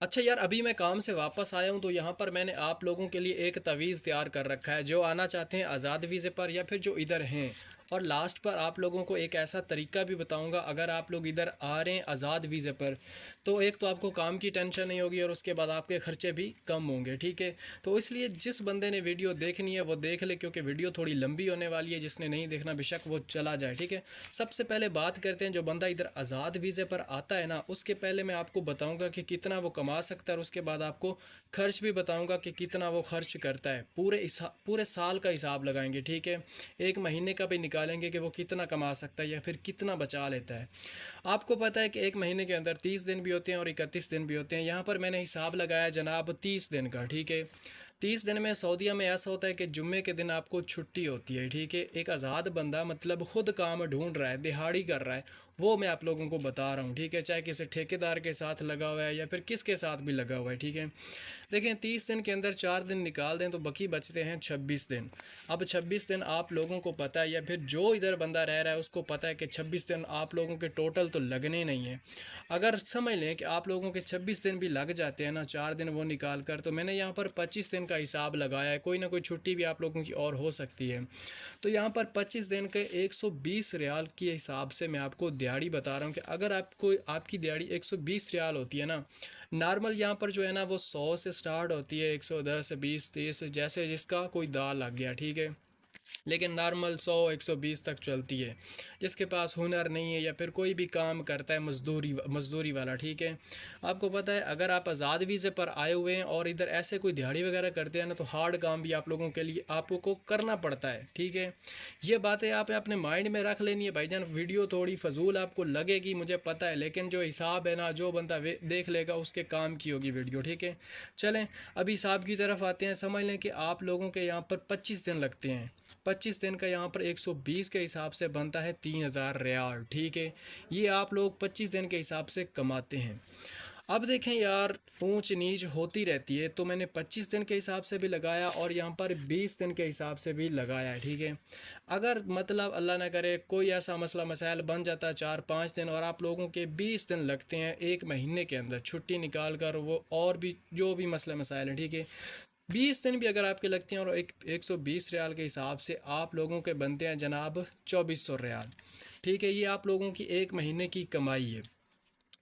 अच्छा यार, अभी मैं काम से वापस आया हूँ तो यहाँ पर मैंने आप लोगों के लिए एक तवीज़ तैयार कर रखा है। जो आना चाहते हैं आज़ाद वीज़े पर या फिर जो इधर हैं, और लास्ट पर आप लोगों को एक ऐसा तरीका भी बताऊंगा, अगर आप लोग इधर आ रहे हैं आज़ाद वीज़े पर तो एक तो आपको काम की टेंशन नहीं होगी और उसके बाद आपके खर्चे भी कम होंगे। ठीक है, तो इसलिए जिस बंदे ने वीडियो देखनी है वो देख ले, क्योंकि वीडियो थोड़ी लंबी होने वाली है। जिसने नहीं देखना बेशक वो चला जाए। ठीक है, सबसे पहले बात करते हैं जो बंदा इधर आज़ाद वीज़े पर आता है ना, उसके पहले मैं आपको बताऊंगा कि कितना वो कमा सकता है, और उसके बाद आपको खर्च भी बताऊंगा कि कितना वो खर्च करता है। पूरे साल का हिसाब लगाएंगे। ठीक है, एक महीने का भी निकालेंगे कि वो कितना कमा सकता है या फिर कितना बचा लेता है। आपको पता है कि एक महीने के अंदर 30 दिन भी होते हैं और 31 दिन भी होते हैं। यहाँ पर मैंने हिसाब लगाया जनाब 30 दिन का। ठीक है, 30 दिन में सऊदीया में ऐसा होता है कि जुम्मे के दिन आपको छुट्टी होती है। ठीक है, एक आज़ाद बंदा मतलब खुद काम ढूंढ रहा है, दिहाड़ी कर रहा है, वो मैं आप लोगों को बता रहा हूँ। ठीक है, चाहे किसी ठेकेदार के साथ लगा हुआ है या फिर किसके साथ भी लगा हुआ है। ठीक है, देखें 30 दिन के अंदर 4 दिन निकाल दें तो बाकी बचते हैं 26 दिन। अब 26 दिन आप लोगों को पता है या फिर जो इधर बंदा रह रहा है उसको पता है कि 26 दिन आप लोगों के टोटल तो लगने नहीं है। अगर समझ लें कि आप लोगों के 26 दिन भी लग जाते हैं ना, 4 दिन वो निकाल कर, तो मैंने यहाँ पर 25 दिन का हिसाब लगाया है। कोई ना कोई छुट्टी भी आप लोगों की और हो सकती है। तो यहाँ पर 25 दिन के 120 रियाल के हिसाब से मैं आपको दिहाड़ी बता रहा हूँ कि अगर आपको आपकी दिहाड़ी 120 रियाल होती है ना, नॉर्मल यहाँ पर जो है ना वो 100 से स्टार्ट होती है, 110, 20, 30, जैसे जिसका कोई दाल लग गया। ठीक है, लेकिन नॉर्मल 100 120 तक चलती है। जिसके पास हुनर नहीं है या फिर कोई भी काम करता है मजदूरी मजदूरी वाला। ठीक है, आपको पता है अगर आप आज़ाद वीज़े पर आए हुए हैं और इधर ऐसे कोई दिहाड़ी वगैरह करते हैं ना, तो हार्ड काम भी आप लोगों के लिए आपको करना पड़ता है। ठीक है, ये बातें आप अपने माइंड में रख लेनी है भाईजान। वीडियो थोड़ी फजूल आपको लगेगी मुझे पता है, लेकिन जो हिसाब है ना, जो बंदा देख लेगा उसके काम की होगी वीडियो। ठीक है, चलें अभी हिसाब की तरफ आते हैं। समझ लें कि आप लोगों के यहाँ पर 25 दिन लगते हैं। 25 दिन का यहाँ पर 120 के हिसाब से बनता है 3000 रियाल। ठीक है, ये आप लोग 25 दिन के हिसाब से कमाते हैं। अब देखें यार, ऊंच नीच होती रहती है, तो मैंने 25 दिन के हिसाब से भी लगाया और यहाँ पर 20 दिन के हिसाब से भी लगाया है। ठीक है, अगर मतलब अल्लाह ना करे कोई ऐसा मसला मसाइल बन जाता है 4 5 दिन और आप लोगों के 20 दिन लगते हैं एक महीने के अंदर छुट्टी निकाल कर, वो और भी जो भी मसला मसाइल हैं। ठीक है, 20 दिन भी अगर आपके लगते हैं और 120 रियाल के हिसाब से आप लोगों के बनते हैं जनाब 2400 रियाल। ठीक है, ये आप लोगों की एक महीने की कमाई है।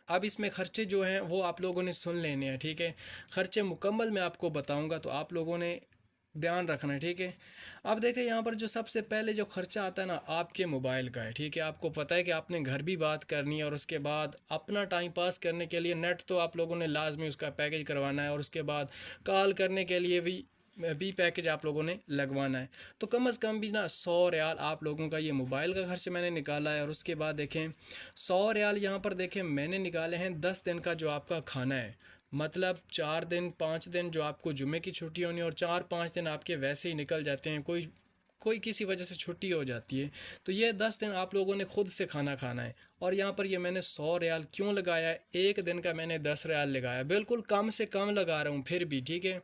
अब इसमें खर्चे जो हैं वो आप लोगों ने सुन लेने हैं। ठीक है, खर्चे मुकम्मल मैं आपको बताऊंगा तो आप लोगों ने ध्यान रखना है। ठीक है, अब देखें यहाँ पर जो सबसे पहले जो खर्चा आता है ना, आपके मोबाइल का है। ठीक है, आपको पता है कि आपने घर भी बात करनी है और उसके बाद अपना टाइम पास करने के लिए नेट तो आप लोगों ने लाजमी उसका पैकेज करवाना है, और उसके बाद कॉल करने के लिए भी पैकेज आप लोगों ने लगवाना है। तो कम अज़ कम भी ना 100 रियाल आप लोगों का ये मोबाइल का खर्च मैंने निकाला है। और उसके बाद देखें 100 रियाल यहाँ पर देखें मैंने निकाले हैं 10 दिन का जो आपका खाना है। मतलब 4 दिन 5 दिन जो आपको जुमे की छुट्टी होनी है और 4 5 दिन आपके वैसे ही निकल जाते हैं, कोई कोई किसी वजह से छुट्टी हो जाती है, तो ये 10 दिन आप लोगों ने खुद से खाना खाना है। और यहाँ पर ये मैंने 100 रियाल क्यों लगाया है, एक दिन का मैंने 10 रियाल लगाया, बिल्कुल कम से कम लगा रहा हूँ फिर भी। ठीक है,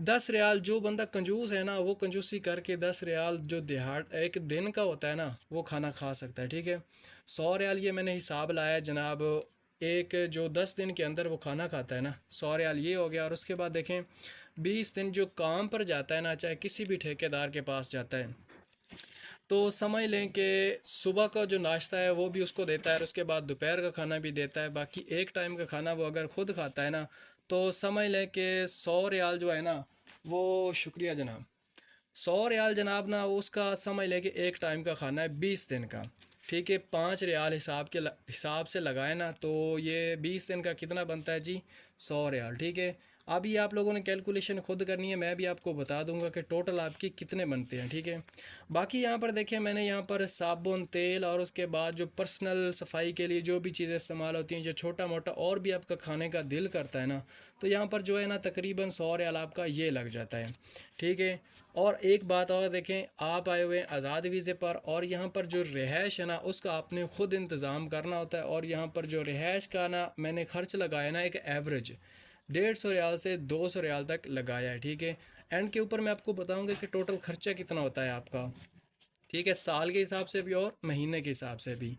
10 रियाल जो बंदा कंजूस है ना, वो कंजूसी करके 10 रियाल जो दिहाड़ एक दिन का होता है ना, वो खाना खा सकता है। ठीक है, 100 रियाल ये मैंने हिसाब लाया है जनाब, एक जो 10 दिन के अंदर वो खाना खाता है ना, 100 रियाल ये हो गया। और उसके बाद देखें 20 दिन जो काम पर जाता है ना, चाहे किसी भी ठेकेदार के पास जाता है, तो समझ लें कि सुबह का जो नाश्ता है वो भी उसको देता है और उसके बाद दोपहर का खाना भी देता है। बाकी एक टाइम का खाना वो अगर खुद खाता है ना, तो समझ लें कि 100 रियाल जो है ना वो, शुक्रिया जनाब, 100 रियाल जनाब ना उसका समझ लें कि एक टाइम का खाना है 20 दिन का। ठीक है, 5 रियाल हिसाब से लगाए ना, तो ये 20 दिन का कितना बनता है जी, 100 रियाल। ठीक है, अभी आप लोगों ने कैलकुलेशन खुद करनी है, मैं भी आपको बता दूंगा कि टोटल आपकी कितने बनते हैं। ठीक है, बाकी यहाँ पर देखिए मैंने यहाँ पर साबुन तेल और उसके बाद जो पर्सनल सफाई के लिए जो भी चीज़ें इस्तेमाल होती हैं, जो छोटा मोटा और भी आपका खाने का दिल करता है ना, तो यहाँ पर जो है ना तकरीबन 100 रियाल आपका ये लग जाता है। ठीक है, और एक बात और देखें, आप आए हुए हैं आज़ाद वीज़े पर और यहाँ पर जो रिहाइश है ना उसका आपने ख़ुद इंतज़ाम करना होता है। और यहाँ पर जो रिहाइश का ना मैंने ख़र्च लगाया ना, एक एवरेज 150 रियाल से 200 रियाल तक लगाया है। ठीक है, एंड के ऊपर मैं आपको बताऊंगा कि टोटल खर्चा कितना होता है आपका। ठीक है, साल के हिसाब से भी और महीने के हिसाब से भी।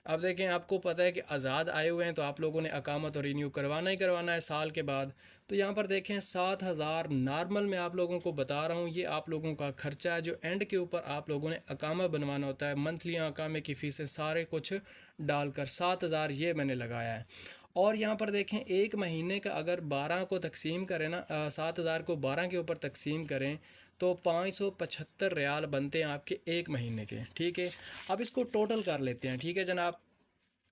अब देखें, आपको पता है कि आज़ाद आए हुए हैं तो आप लोगों ने अकामा तो रिन्यू करवाना ही करवाना है साल के बाद। तो यहाँ पर देखें 7,000 नॉर्मल में आप लोगों को बता रहा हूँ, ये आप लोगों का खर्चा है जो एंड के ऊपर आप लोगों ने अकामा बनवाना होता है। मंथली अकामे की फ़ीसें सारे कुछ डालकर 7,000 ये मैंने लगाया है। और यहाँ पर देखें एक महीने का अगर 12 को तकसीम करें ना, 7,000 को 12 के ऊपर तकसीम करें तो 575 रियाल बनते हैं आपके एक महीने के। ठीक है, अब इसको टोटल कर लेते हैं। ठीक है जनाब,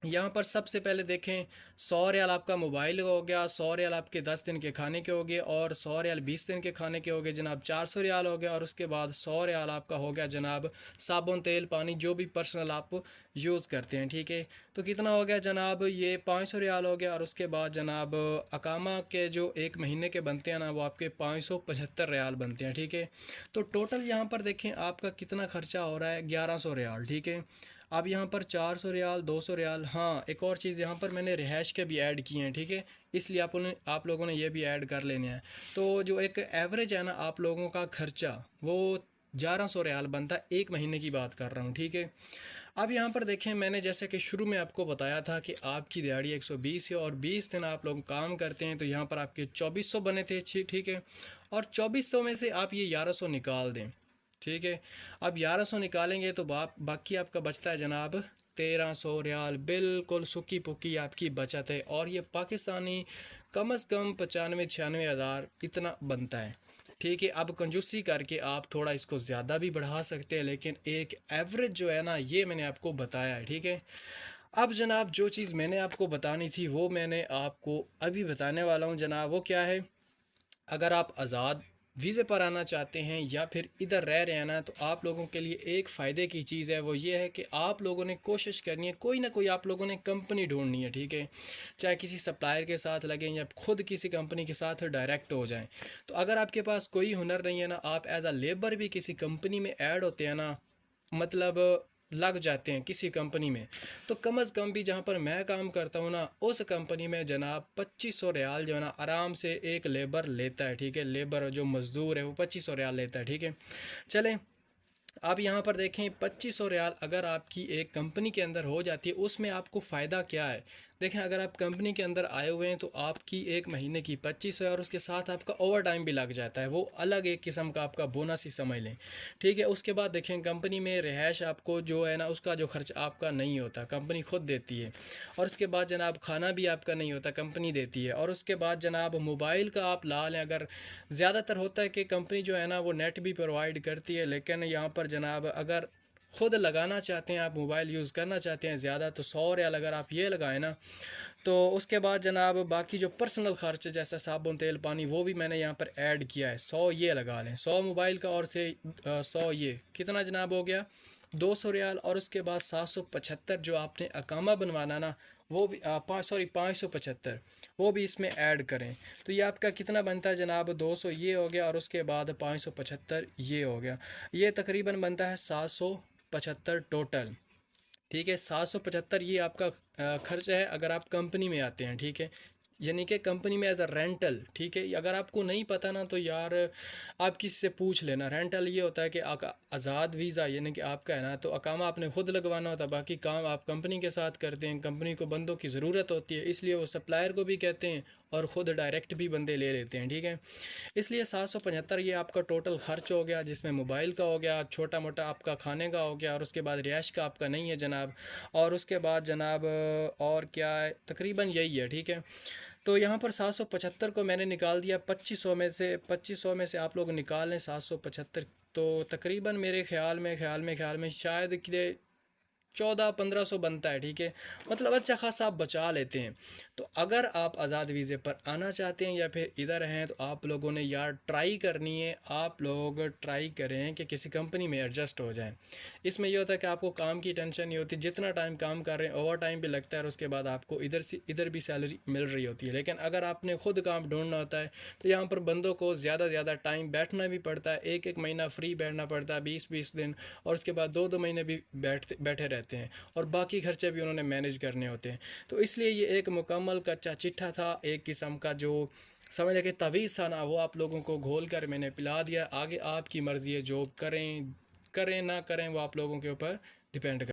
यहाँ पर सबसे पहले देखें 100 रियाल आपका मोबाइल का हो गया, 100 रियाल आपके 10 दिन के खाने के हो गए, और 100 रियाल 20 दिन के खाने के हो गए जनाब 400 रियाल हो गया। और उसके बाद 100 रियाल आपका हो गया जनाब साबुन तेल पानी जो भी पर्सनल आप यूज़ करते हैं। ठीक है, तो कितना हो गया जनाब, ये 500 रियाल हो गया। और उसके बाद जनाब अकामा के जो एक महीने के बनते हैं ना वो आपके 575 रियाल बनते हैं। ठीक है, तो टोटल यहाँ पर देखें आपका कितना खर्चा हो रहा है, 1100 रियाल। ठीक है, अब यहाँ पर 400 रियाल, 200 रियाल। हाँ, एक और चीज़ यहाँ पर मैंने रिहाइश के भी ऐड किए हैं। ठीक है, इसलिए आप लोगों ने ये भी ऐड कर लेने हैं। तो जो एक एवरेज है ना आप लोगों का खर्चा वो 1100 रियाल बनता है, एक महीने की बात कर रहा हूँ। ठीक है, अब यहाँ पर देखें मैंने जैसे कि शुरू में आपको बताया था कि आपकी दिहाड़ी 120 है और 20 दिन आप लोग काम करते हैं, तो यहाँ पर आपके 2400 बने थे। ठीक है, और 2400 में से आप ये 1100 निकाल दें। ठीक है, अब 1100 निकालेंगे तो बाकी आपका बचता है जनाब 1300 रियाल। बिल्कुल सुखी पुकी आपकी बचत है, और ये पाकिस्तानी कम अज़ कम 95-96 हज़ार इतना बनता है। ठीक है, अब कंजूसी करके आप थोड़ा इसको ज़्यादा भी बढ़ा सकते हैं, लेकिन एक एवरेज जो है ना ये मैंने आपको बताया है। ठीक है, अब जनाब जो चीज़ मैंने आपको बतानी थी वो मैंने आपको अभी बताने वाला हूँ जनाब। वो क्या है, अगर आप आज़ाद वीज़े पर आना चाहते हैं या फिर इधर रह रहे हैं ना, तो आप लोगों के लिए एक फ़ायदे की चीज़ है, वो ये है कि आप लोगों ने कोशिश करनी है, कोई ना कोई आप लोगों ने कंपनी ढूंढनी है। ठीक है, चाहे किसी सप्लायर के साथ लगें या खुद किसी कंपनी के साथ डायरेक्ट हो जाएं। तो अगर आपके पास कोई हुनर नहीं है ना, आप एज आ लेबर भी किसी कंपनी में ऐड होते हैं ना, मतलब लग जाते हैं किसी कंपनी में, तो कम अज़ कम भी जहाँ पर मैं काम करता हूँ ना उस कंपनी में जनाब 2500 रियाल जो है ना आराम से एक लेबर लेता है। ठीक है, लेबर जो मज़दूर है वो 2500 रियाल लेता है। ठीक है, चलें अब यहाँ पर देखें 2500 रियाल अगर आपकी एक कंपनी के अंदर हो जाती है, उसमें आपको फ़ायदा क्या है। देखें, अगर आप कंपनी के अंदर आए हुए हैं तो आपकी एक महीने की 2500 है, और उसके साथ आपका ओवर टाइम भी लग जाता है, वो अलग एक किस्म का आपका बोनस ही समझ लें। ठीक है, उसके बाद देखें कंपनी में रिहाइश आपको जो है ना उसका जो खर्च आपका नहीं होता, कंपनी खुद देती है। और उसके बाद जनाब खाना भी आपका नहीं होता, कंपनी देती है। और उसके बाद जनाब मोबाइल का आप ला लें, अगर ज़्यादातर होता है कि कंपनी जो है ना वो नेट भी प्रोवाइड करती है, लेकिन यहाँ पर जनाब अगर ख़ुद लगाना चाहते हैं, आप मोबाइल यूज़ करना चाहते हैं ज़्यादा, तो 100 रियाल अगर आप ये लगाएं ना, तो उसके बाद जनाब बाकी जो पर्सनल खर्च जैसे साबुन तेल पानी वो भी मैंने यहाँ पर ऐड किया है, 100 ये लगा लें, 100 मोबाइल का और से 100 ये कितना जनाब हो गया 200 रियाल। और उसके बाद 775 जो आपने अकामा बनवाना ना वो भी 575 वो भी इसमें ऐड करें, तो ये आपका कितना बनता है जनाब 200 ये हो गया, और उसके बाद 575 ये हो गया, ये तकरीबन बनता है 775 टोटल। ठीक है, 775 ये आपका खर्च है अगर आप कंपनी में आते हैं। ठीक है, यानी कि कंपनी में एज अ रेंटल। ठीक है, अगर आपको नहीं पता ना तो यार आप किसी से पूछ लेना। रेंटल ये होता है कि आज़ाद वीज़ा यानी कि आपका है ना, तो अकामा आपने खुद लगवाना होता है, बाकी काम आप कंपनी के साथ करते हैं। कंपनी को बंदों की ज़रूरत होती है, इसलिए वो सप्लायर को भी कहते हैं और ख़ुद डायरेक्ट भी बंदे ले लेते हैं। ठीक है, इसलिए 775 ये आपका टोटल खर्च हो गया, जिसमें मोबाइल का हो गया, छोटा मोटा आपका खाने का हो गया, और उसके बाद रिहाइश का आपका नहीं है जनाब। और उसके बाद जनाब और क्या है, तकरीबन यही है। ठीक है, तो यहाँ पर 775 को मैंने निकाल दिया 2500 में से आप लोग निकाल लें 775, तो तकरीबन मेरे ख्याल में शायद कि 1400-1500 बनता है। ठीक है, मतलब अच्छा खासा आप बचा लेते हैं। तो अगर आप आज़ाद वीज़े पर आना चाहते हैं या फिर इधर हैं, तो आप लोगों ने यार ट्राई करनी है, आप लोग ट्राई करें कि किसी कंपनी में एडजस्ट हो जाएं। इसमें यह होता है कि आपको काम की टेंशन नहीं होती, जितना टाइम काम कर रहे हैं ओवर टाइम भी लगता है, और उसके बाद आपको इधर भी सैलरी मिल रही होती है। लेकिन अगर आपने खुद काम ढूंढना होता है तो यहाँ पर बंदों को ज़्यादा टाइम बैठना भी पड़ता है, एक महीना फ्री बैठना पड़ता है, 20 दिन, और उसके बाद 2 महीने भी बैठे रहते हैं, और बाकी खर्चे भी उन्होंने मैनेज करने होते हैं। तो इसलिए ये एक मुकम्मल कच्चा चिट्ठा था, एक किस्म का जो समझ लगे तवीज़ था ना, वो आप लोगों को घोल कर मैंने पिला दिया। आगे आपकी मर्ज़ी है, जॉब करें ना करें वो आप लोगों के ऊपर डिपेंड